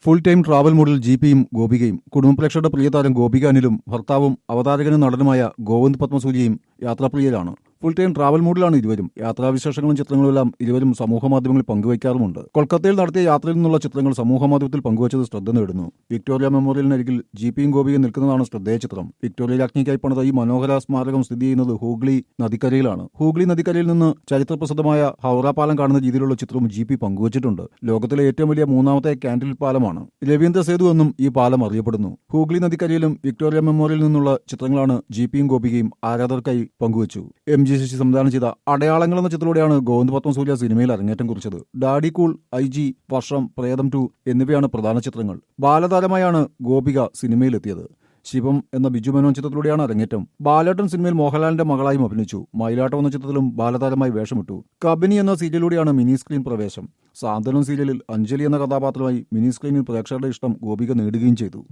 Full time travel മോഡിൽ ജിപിയും ഗോപികയും കുടുംബപ്രേക്ഷകരുടെ പ്രിയതാരം ഗോപിക അനിലും ഭർത്താവും അവതാരകനും നടനുമായ ഗോവിന്ദ് പത്മസൂര്യയും യാത്രാപ്രിയരാണ്. ഫുൾ ടൈം ട്രാവൽ മോഡിലാണ് ഇരുവരും. യാത്രാവിശേഷങ്ങളും ചിത്രങ്ങളുമെല്ലാം ഇരുവരും സമൂഹമാധ്യമങ്ങളിൽ പങ്കുവയ്ക്കാറുമുണ്ട്. കൊൽക്കത്തയിൽ നടത്തിയ യാത്രയിൽ നിന്നുള്ള ചിത്രങ്ങൾ സമൂഹമാധ്യമത്തിൽ പങ്കുവച്ചത് ശ്രദ്ധ നേടുന്നു. വിക്ടോറിയ മെമ്മോറിയലിനരികിൽ ജിപിയും ഗോപികയും നിൽക്കുന്നതാണ് ശ്രദ്ധേയ ചിത്രം. വിക്ടോറിയ രാജ്ഞിക്കായി പണിത ഈ മനോഹര സ്മാരകം സ്ഥിതി ചെയ്യുന്നത് ഹൂഗ്ലി നദിക്കരയിലാണ്. ഹൂഗ്ലി നദിക്കരയിൽ നിന്ന് ചരിത്രപ്രസിദ്ധമായ ഹൗറ പാലം കാണുന്ന രീതിയിലുള്ള ചിത്രവും ജിപി പങ്കുവച്ചിട്ടുണ്ട്. ലോകത്തിലെ ഏറ്റവും വലിയ മൂന്നാമത്തെ കാൻഡിൽ പാലമാണ് രവീന്ദ്ര സേതു എന്നും ഈ പാലം അറിയപ്പെടുന്നു. ഹൂഗ്ലി നദിക്കരയിലും വിക്ടോറിയ മെമ്മോറിയലിൽ നിന്നുള്ള ചിത്രങ്ങളാണ് ജിപിയും ഗോപികയും ആരാധകർക്കായി പങ്കുവച്ചു. MGCC സംവിധാനം ചെയ്ത അടയാളങ്ങൾ എന്ന ചിത്രത്തിലൂടെയാണ് ഗോവിന്ദ് പത്മസൂര്യ സിനിമയിൽ അരങ്ങേറ്റം കുറിച്ചത്. ഡാഡി കൂൾ, IG, വർഷം, പ്രേതം 2 എന്നിവയാണ് പ്രധാന ചിത്രങ്ങൾ. ബാലതാരമായാണ് ഗോപിക സിനിമയിലെത്തിയത്. ശിവം എന്ന ബിജു മേനോൻ ചിത്രത്തിലൂടെയാണ് അരങ്ങേറ്റം. ബാലേട്ടൻ സിനിമയിൽ മോഹൻലാലിന്റെ മകളായും അഭിനയിച്ചു. മയിലാട്ടം എന്ന ചിത്രത്തിലും ബാലതാരമായി വേഷമിട്ടു. കബനി എന്ന സീരിയലിലൂടെയാണ് മിനി സ്ക്രീൻ പ്രവേശം. സാന്ത്വനം സീരിയലിൽ അഞ്ജലി എന്ന കഥാപാത്രമായി മിനി സ്ക്രീനിൽ പ്രേക്ഷകരുടെ ഇഷ്ടം ഗോപിക നേടുകയും ചെയ്തു.